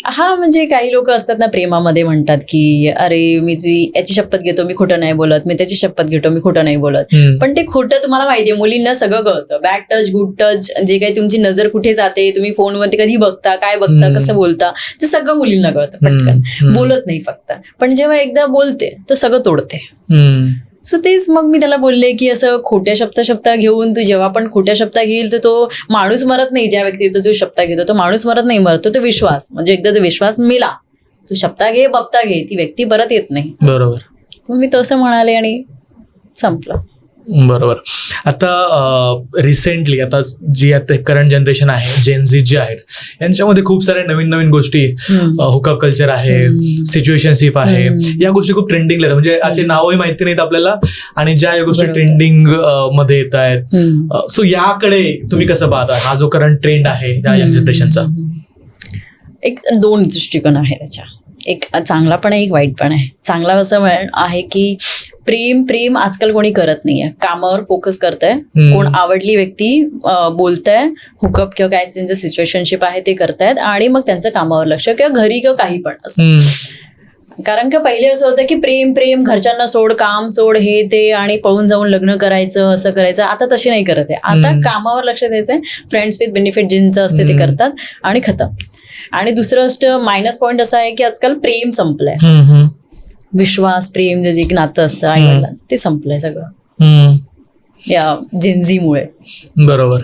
हा, म्हणजे काही लोक असतात ना प्रेमामध्ये, म्हणतात की अरे मी याची शपथ घेतो मी खोटं नाही बोलत, मी त्याची शपथ घेतो मी खोटं नाही बोलत. पण ते खोटं तुम्हाला माहितीये, मुलींना सगळं कळतं. बॅड टच, गुड टच, जे काही तुमची नजर कुठे जाते, तुम्ही फोनमध्ये कधी बघता, काय बघता, कसं बोलता, ते सगळं मुलींना कळतं पटकन. बोलत नाही फक्त, पण जेव्हा एकदा बोलते तर सगळं तोडते. सो तेच मग मी त्याला बोलले की असं खोट्या शब्द घेऊन तू जेव्हा पण खोट्या शब्द घेईल तर तो माणूस मरत नाही. ज्या व्यक्तीचा जो शब्द घेतो तो माणूस मरत नाही, मरतो तो विश्वास. म्हणजे एकदा जो विश्वास मेला, तू शब्द घे बप्ता घे, ती व्यक्ती परत येत नाही. बरोबर. मग मी तसं म्हणाले आणि संपलं. बरोबर. आता रिसेंटली आता जी आता करंट जनरेशन आहे, जेनझी जे आहेत, यांच्यामध्ये खूप साऱ्या नवीन नवीन गोष्टी, हुकअप कल्चर आहे, सिच्युएशनशिप आहे, या गोष्टी खूप ट्रेंडिंगला आहेत. म्हणजे असे नावही माहिती नाहीत आपल्याला, आणि ज्या या गोष्टी ट्रेंडिंग मध्ये येत आहेत. सो याकडे तुम्ही कसं पाहता, हा जो करंट ट्रेंड आहे या यंग जनरेशनचा? एक दोन दृष्टिकोन आहे त्याच्या, एक चांगला पण आहे, एक वाईट पण आहे. चांगला असं आहे की प्रेम आजकाल कोणी करत नाहीये, कामावर फोकस करतंय. कोण आवडली व्यक्ती बोलतंय, हुकअप किंवा काय त्यांचं सिच्युएशनशिप आहे ते करतायत, आणि मग त्यांचं कामावर लक्ष, किंवा घरी किंवा काही पण असं. कारण का पहिले असं होतं की प्रेम घरच्यांना सोड, काम सोड, हे ते, आणि पळून जाऊन लग्न करायचं, असं करायचं. आता तशी नाही करत आहे. आता कामावर लक्ष द्यायचंय, फ्रेंड्स विथ बेनिफिट ज्यांचं असते ते करतात, आणि खतम. आणि दुसरं मायनस पॉईंट असा आहे की आजकाल प्रेम संपलंय. विश्वास, प्रेम, जे एक नातं असतं आई वडिलांचं, ते संपलंय सगळं या जेनझीमुळे. बरोबर.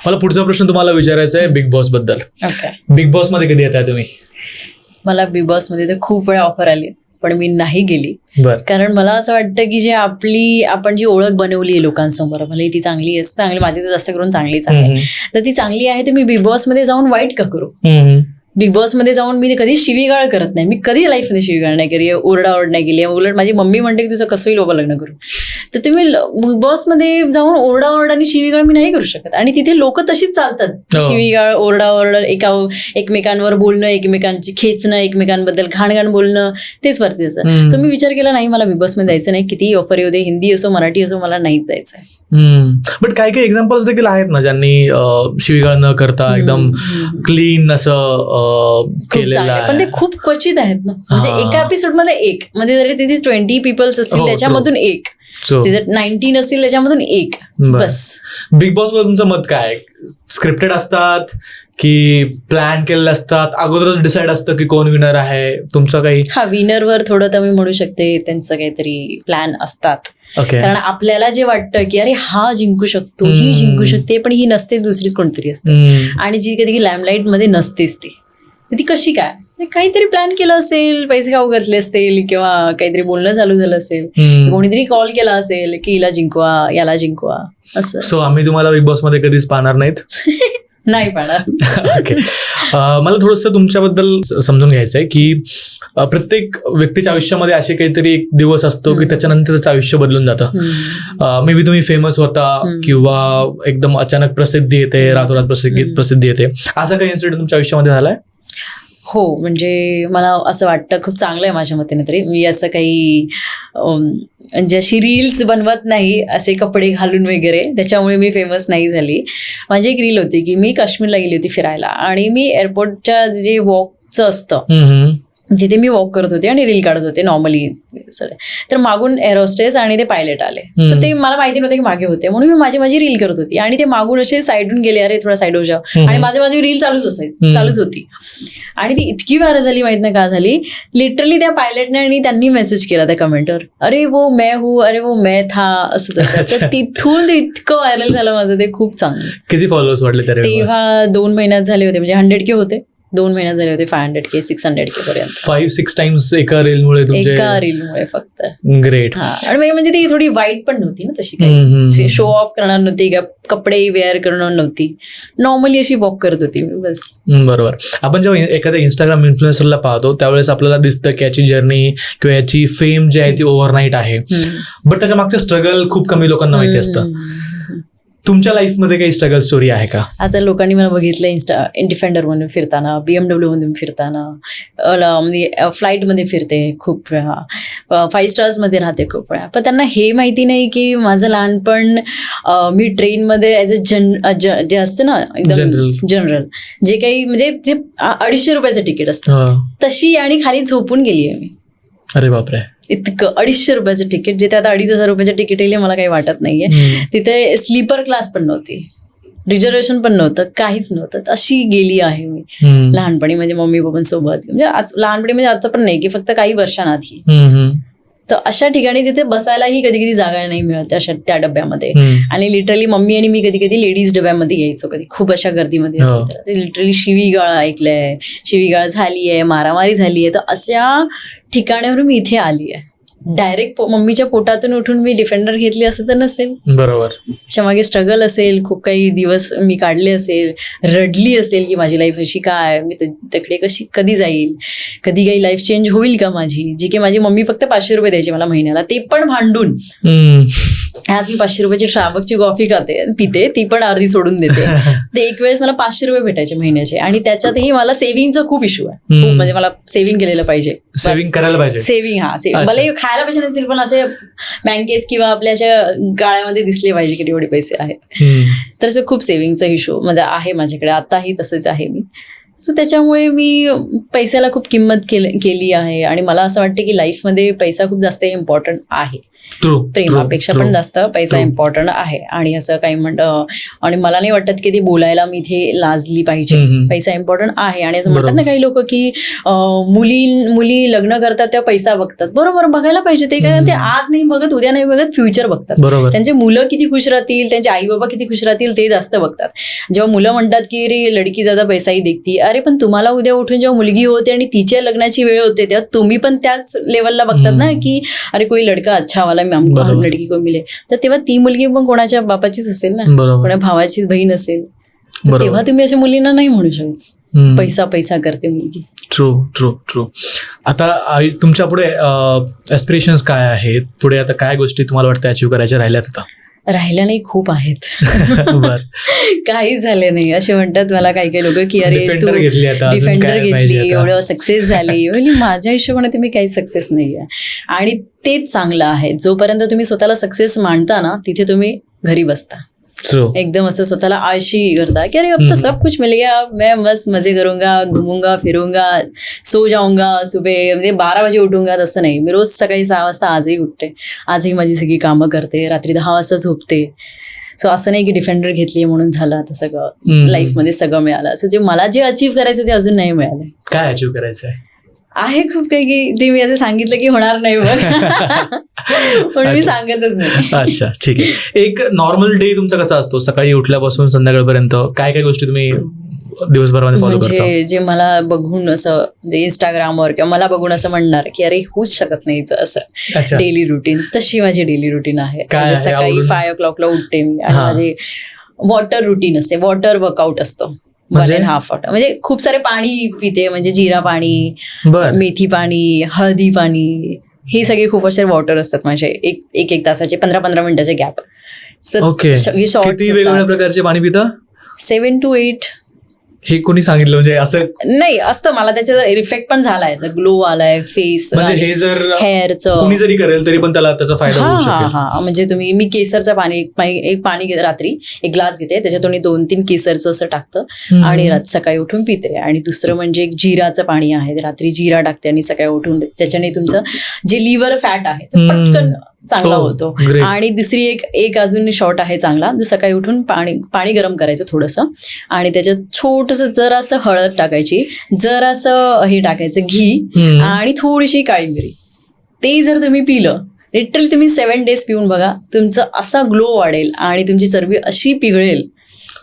मला पुढचा प्रश्न तुम्हाला विचारायचा आहे बिग बॉस बद्दल. बिग बॉस मध्ये कधी येताय तुम्ही? मला बिग बॉस मध्ये तर खूप वेळा ऑफर आली, पण मी नाही गेली. कारण मला असं वाटतं की जे आपण जी ओळख बनवली आहे लोकांसमोर, मला ती चांगली माझी तर जास्त करून चांगलीच आहे, तर ती चांगली आहे, तर मी बिग बॉस मध्ये जाऊन वाईट का करू? बिग बॉस मध्ये जाऊन मी कधी शिवीगाळ करत नाही. मी कधी लाईफमध्ये शिवीगाळ नाही केली, ओरडाओरड नाही केली. उलट माझी मम्मी म्हणते की तुझं कसंही बाबा लग्न करू. तर तुम्ही बिग बॉस मध्ये जाऊन ओरडाओरड आणि शिवीगाळ मी नाही करू शकत. आणि तिथे लोक तशीच चालतात, शिवीगाळ, ओरडाओरड, एकमेकांवर बोलणं, एकमेकांची खेचणं, एकमेकांबद्दल घाणघाण बोलणं, तेच वरती त्याचं. सो मी विचार केला, नाही मला बिग बॉस मध्ये जायचं नाही. कितीही ऑफर येऊ दे, हिंदी असो मराठी असो, मला नाहीच जायचंय. बट काही काही एक्झाम्पल्स देखील आहेत ना, ज्यांनी शिवीगाळ न करता एकदम क्लीन असं केलेलं आहे. पण ते खूप क्वचित आहेत ना. म्हणजे एका एपिसोड मध्ये एक, म्हणजे जरी तिथे 20 पीपल्स असतील त्याच्यामधून एक, 19 असतील त्याच्यामधून एक, बस. बिग बॉस मध्ये तुमचं मत काय? स्क्रिप्टेड असतात की प्लॅन केलेले असतात? अगोदरच डिसाईड असतं की कोण विनर आहे? तुमचं काही? हा, विनरवर थोडं तर मी म्हणू शकते त्यांचं काहीतरी प्लॅन असतात. कारण आपल्याला जे वाटतं की अरे हा जिंकू शकतो, ही जिंकू शकते, पण ही नसते, दुसरीच कोणतरी असते. आणि जी कधी लॅमलाईट मध्ये नसतेच ती कशी काय? काहीतरी प्लॅन केलं असेल, पैसे खाऊ घातले असतील, किंवा काहीतरी बोलणं चालू झालं असेल, कोणीतरी कॉल केला असेल की हिला जिंकवा, याला जिंकवा, असं. सो आम्ही तुम्हाला बिग बॉस मध्ये कधीच पाहणार नाहीत? नाही पाहणार. ओके. मला थोडंसं तुमच्याबद्दल समजून घ्यायचं आहे की प्रत्येक व्यक्तीच्या आयुष्यामध्ये असे काहीतरी एक दिवस असतो की त्याच्यानंतर त्याचं आयुष्य बदलून जातं. मे बी तुम्ही फेमस होता किंवा एकदम अचानक प्रसिद्धी येते, रातोरात प्रसिद्धी येते. असा काही इन्सिडेंट तुमच्या आयुष्यामध्ये झालाय? हो, म्हणजे मला असं वाटतं खूप चांगलं आहे माझ्या मतेने तरी. मी असं काही म्हणजे अशी रील्स बनवत नाही असे कपडे घालून वगैरे, त्याच्यामुळे मी फेमस नाही झाली. माझी एक रील होती की मी काश्मीरला गेली होती फिरायला, आणि मी एअरपोर्टच्या जे वॉकचं असतं तिथे मी वॉक करत होते आणि रील काढत होते नॉर्मली. तर मागून एअर होस्टेस आणि ते पायलट आले, तर ते मला माहिती नव्हते की मागे होते, म्हणून मी माझी रील करत होती, आणि ते मागून असे साईडून गेले, अरे थोडा साईड हो जाओ, आणि माझी रील चालूच होती. आणि ती इतकी व्हायरल झाली, माहित नाही का झाली, लिटरली त्या पायलटने आणि त्यांनी मेसेज केला त्या कमेंटवर, अरे वो मैं हूँ, अरे वो मैं था, असं तसं. तिथून ते इतकं व्हायरल झालं माझं, ते खूप चांगलं. किती फॉलोअर्स वाढले? तेव्हा 2 महिन्यात झाले होते, म्हणजे 100K होते. 2 महिन्यात झाले होते 500K 600K पर्यंत 5-6 टाइम्स एका रीलमुळे तुमचे. एका रीलमुळे फक्त. ग्रेट. आणि म्हणजे ती थोडी वाईट पण नव्हती ना तशी काही, शो ऑफ करणार नव्हती, कपडे वेअर करणार नव्हती, नॉर्मली अशी वॉक करत होती मी बस. बरोबर. आपण जेव्हा एखाद्या इंस्टाग्राम इन्फ्लुएन्सरला पाहतो त्यावेळेस आपल्याला दिसतं की याची जर्नी किंवा याची फेम जी आहे ती ओव्हरनाईट आहे, बट त्याच्या मागचं स्ट्रगल खूप कमी लोकांना माहिती असतं. तुमच्या लाईफमध्ये काही स्ट्रगल स्टोरी आहे का? आता लोकांनी मला बघितलं डिफेंडर मधून फिरताना, BMW मधून फिरताना, म्हणजे फ्लाईटमध्ये फिरते खूप वेळा, 5 स्टार्समध्ये राहते खूप वेळा, पण त्यांना हे माहिती नाही की माझं लहानपण मी ट्रेनमध्ये ॲज अ जे असतं ना एकदम जनरल, जे काही म्हणजे जे 250 रुपयाचं तिकीट असतं तशी आणि खाली झोपून गेली आहे मी. अरे बापरे. इतकं 250 रुपयाचं तिकीट, जिथे आता 2,500 रुपयाचं तिकीट येईल मला काही वाटत नाहीये. तिथे स्लीपर क्लास पण नव्हती, रिझर्वेशन पण नव्हतं, काहीच नव्हतं. अशी गेली आहे मी लहानपणी, म्हणजे मम्मी पप्पांसोबत. म्हणजे लहानपणी म्हणजे आता पण नाही की फक्त काही वर्षांआधी. तर अशा ठिकाणी तिथे बसायलाही कधी कधी जागा नाही मिळत अशा त्या डब्यामध्ये. आणि लिटरली मम्मी आणि मी कधी कधी लेडीज डब्यामध्ये यायचो, कधी खूप अशा गर्दीमध्ये असतो तर ते लिटरली शिवीगाळ ऐकलंय, शिवीगाळ झाली आहे, मारामारी झाली आहे. तर अशा ठिकाणावरून मी इथे आली आहे. डायरेक्ट मम्मीच्या पोटातून उठून मी डिफेंडर घेतली असं तर नसेल. बरोबर. त्याच्यामागे स्ट्रगल असेल, खूप काही दिवस मी काढले असेल, रडली असेल की माझी लाईफ अशी काय, मी तिकडे कधी जाईल, कधी काही लाईफ चेंज होईल का माझी. जी की माझी मम्मी फक्त 500 रुपये द्यायची मला महिन्याला, ते पण भांडून. आज मी 500 रुपयाची स्टारबक्सची कॉफी पिते, ती पण अर्धी सोडून देते. ते एक वेळेस मला 500 रुपये भेटायचे महिन्याचे, आणि त्याच्यातही मला सेव्हिंगचा खूप इश्यू आहे. म्हणजे मला सेव्हिंग केलेलं पाहिजे, सेव्हिंग करायला पाहिजे. सेव्हिंग मला खायला पैसे नसतील पण असे बँकेत किंवा आपल्या अशा गाळ्यामध्ये दिसले पाहिजे की एवढे पैसे आहेत. तर असं खूप सेव्हिंगचा इश्यू म्हणजे आहे माझ्याकडे, आताही तसंच आहे मी. सो त्याच्यामुळे मी पैशाला खूप किंमत केली आहे. आणि मला असं वाटतं की लाईफमध्ये पैसा खूप जास्त इम्पॉर्टंट आहे, प्रेमापेक्षा पण जास्त पैसा इम्पॉर्टंट आहे. आणि असं काही म्हणतं, आणि मला नाही वाटत की ते बोलायला मी इथे लाजली पाहिजे. पैसा इम्पॉर्टंट आहे. आणि असं म्हणतात ना काही लोक की मुली लग्न करतात तेव्हा पैसा बघतात. बरोबर, बघायला पाहिजे. ते काय ते आज नाही बघत, उद्या नाही बघत, फ्युचर बघतात. त्यांचे मुलं किती खुश राहतील, त्यांचे आई बाबा किती खुश राहतील ते जास्त बघतात. जेव्हा मुलं म्हणतात की रे लडकी ज्यादा पैसाही देखती, अरे पण तुम्हाला उद्या उठून जेव्हा मुलगी होते आणि तिच्या लग्नाची वेळ होते तेव्हा तुम्ही पण त्याच लेवलला बघतात ना की अरे कोई लडका अच्छा वाला लडकी को मिले. तर तेव्हा ती मुलगी पण कोणाच्या बापाचीच असेल ना, कोणा भावाचीच बहीण असेल. तेव्हा तुम्ही अशा मुलींना नाही म्हणू शकत पैसा पैसा करते मुलगी. True true true. आता तुमच्या पुढे ऍस्पिरेशन्स काय आहेत? पुढे आता काय गोष्टी तुम्हाला वाटतं अचीव्ह करायच्या राहिल्यात? आता राहिल्या नाही, खूप आहेत. काही झाले नाही. असे म्हणतात मला काही काही लोक की अरे तू डिफेंडर घेतली, एवढं सक्सेस झाली. माझ्या हिशोबाने तुम्ही काही सक्सेस नाहीये, आणि तेच चांगलं आहे. जोपर्यंत तुम्ही स्वतःला सक्सेस मानता ना, तिथे तुम्ही घरी बसता. एकदम असं स्वतःला आळशी करता की अरे अब तो सब कुछ मिल गया, मैं मस्त मजे करूंगा, घुमूंगा फिरूंगा, सो जाऊंगा, सुबह म्हणजे 12 वाजे उठूंगा. तसं नाही. मी रोज सकाळी 6 वाजता आजही उठते, आजही माझी सगळी कामं करते, रात्री 10 वाजता झोपते. सो असं नाही की डिफेंडर घेतली म्हणून झालं आता सगळं लाईफमध्ये सगळं मिळालं. असं जे मला जे अचीव्ह करायचं ते अजून नाही मिळालं. काय अचीव्ह करायचं आहे खूप काही की ते मी असं सांगितलं की होणार नाही पण मी सांगतच नाही. अच्छा, ठीक आहे. एक नॉर्मल डे तुमचा कसा असतो? सकाळी उठल्यापासून संध्याकाळपर्यंत काय काय गोष्टी तुम्ही दिवसभरामध्ये फॉलो करता? म्हणजे जे मला बघून असं म्हणजे इंस्टाग्रामवर किंवा मला बघून असं म्हणणार की अरे होऊच शकत नाही असं डेली रुटीन, तशी माझी डेली रुटीन आहे. सकाळी 5 o'clock उठते मी, आणि माझे वॉटर रुटीन असते, वॉटर वर्कआउट असतो. 1.5 वॉटर म्हणजे खूप सारे पाणी पिते, म्हणजे जिरा पाणी, मेथी पाणी, हळदी पाणी, हे सगळे खूप असे वॉटर असतात माझे. एक तासाचे 15-15 मिनिटाचे गॅप. किती वेगवेगळ्या प्रकारचे पाणी पिता? 7 to 8. हे कोणी सांगितलं? म्हणजे असं नाही असतं, मला त्याचा इफेक्ट पण झालाय, ग्लो आलाय फेस, म्हणजे हे जर हेअरचं कोणी जरी करेल तरी पण त्याला त्याचा फायदा होऊ शकेल. म्हणजे मी केसरचं पाणी रात्री 1 ग्लास घेते, त्याच्यातून 2-3 केसरचं असं टाकतं आणि सकाळी उठून पिते. आणि दुसरं म्हणजे एक जिराचं पाणी आहे, रात्री जिरा टाकते आणि सकाळी उठून, त्याच्याने तुमचं जे लिव्हर फॅट आहे ते पटकन चांगला होतो. आणि दुसरी एक अजून शॉट आहे चांगला, जो सकाळी उठून पाणी गरम करायचं थोडंसं, आणि त्याच्यात छोटंसं जरासं हळद टाकायची, जरासं हे टाकायचं घी, आणि थोडीशी काळी मिरी. ते जर तुम्ही पिलं, लिटरली तुम्ही 7 days पिऊन बघा, तुमचं असा ग्लो वाढेल आणि तुमची चरबी अशी पिघळेल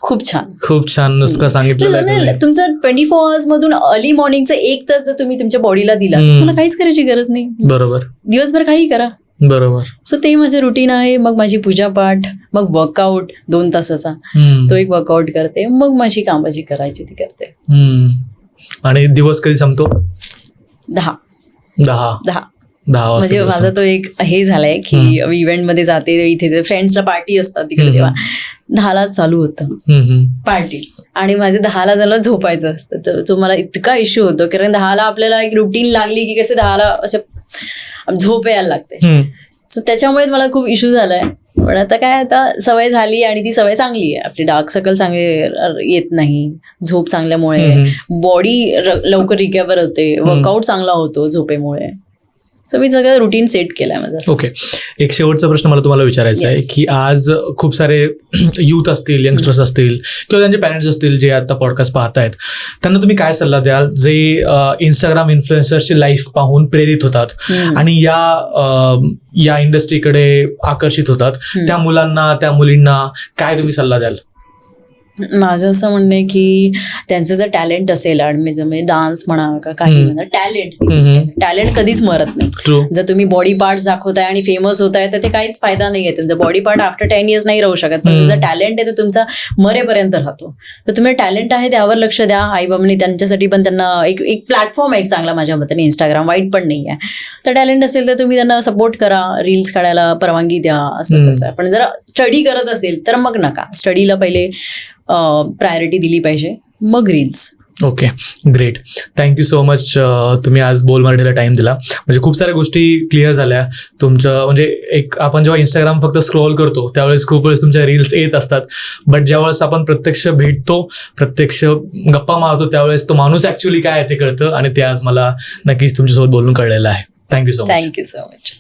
खूप छान. खूप छान नुसतं सांगितलेलं आहे तुम्ही. तुमचं 24 hours मधून अर्ली मॉर्निंगचं 1 तास जर तुम्ही तुमच्या बॉडीला दिला तुम्हाला काहीच करायची गरज नाही. बरोबर. दिवसभर काही करा. बरोबर. सो ते माझं रुटीन आहे. मग माझी पूजापाठ, मग वर्कआउट 2 तासाचा तो एक वर्कआउट करते, मग माझी कामं जी करायची ती करते. आणि दिवस कधी संपतो? 10 वाजता. म्हणजे माझा तो एक हे झालाय की मी इव्हेंट मध्ये जाते, इथे फ्रेंड्सला पार्टी असतात तिकडे, तेव्हा 10ला चालू होतं पार्टीज आणि माझे 10ला झालं झोपायचं असतं. तर तो मला इतका इश्यू होतो कारण 10ला आपल्याला एक रुटीन लागली की कसे 10ला असं झोप यायला लागते. सो त्याच्यामुळे मला खूप इश्यू झालाय. पण आता काय, आता सवय झाली आणि ती सवय चांगली आहे. आपली डार्क सर्कल चांगले येत नाही झोप चांगल्यामुळे, बॉडी लवकर रिकव्हर होते, वर्कआउट चांगला होतो झोपेमुळे. सो मी सगळं रुटीन सेट केलंय माझं. ओके. एक शेवटचा प्रश्न मला तुम्हाला विचारायचा आहे की आज खूप सारे युथ असतील, यंगस्टर्स असतील किंवा त्यांचे पॅरेंट्स असतील जे आता पॉडकास्ट पाहतायत, त्यांना तुम्ही काय सल्ला द्याल जे इंस्टाग्राम इन्फ्लुएन्सरची लाईफ पाहून प्रेरित होतात आणि या इंडस्ट्रीकडे आकर्षित होतात, त्या मुलांना, त्या मुलींना काय तुम्ही सल्ला द्याल? माझं असं म्हणणं आहे की त्यांचं जर टॅलेंट असेल आणि जर डान्स म्हणा का काही म्हणा, टॅलेंट कधीच मरत नाही. जर तुम्ही बॉडी पार्ट्स दाखवताय आणि फेमस होताय तर ते काहीच फायदा नाहीये. तुमचा बॉडी पार्ट आफ्टर 10 years नाही राहू शकत, पण तुमचा टॅलेंट आहे तो तुमचा मरेपर्यंत राहतो. तर तुम्ही टॅलेंट आहे त्यावर लक्ष द्या. आईबाबांनी त्यांच्यासाठी पण त्यांना एक प्लॅटफॉर्म आहे एक चांगला माझ्या मताने इंस्टाग्राम, वाईट पण नाही आहे. तर टॅलेंट असेल तर तुम्ही त्यांना सपोर्ट करा, रील्स काढायला परवानगी द्या, असं तसं. पण जर स्टडी करत असेल तर मग नका. स्टडीला पहिले प्रायोरिटी दिली पाहिजे, मग reels. Okay, great. Thank you so much. तुम्ही आज बोल मराठीला टाइम दिला. म्हणजे खूप साऱ्या गोष्टी क्लिअर झाल्या. तुमचं म्हणजे एक आपण जेव्हा इंस्टाग्राम फक्त स्क्रोल करतो त्यावेळेस खूप वेळेस तुमच्या रील्स येत असतात, बट ज्यावेळेस आपण प्रत्यक्ष भेटतो, प्रत्यक्ष गप्पा मारतो, त्यावेळेस तो माणूस ऍक्च्युअली काय आहे ते कळतं आणि ते आज मला नक्कीच तुमच्यासोबत बोलून कळलेलं आहे. Thank you so much. Thank you so much.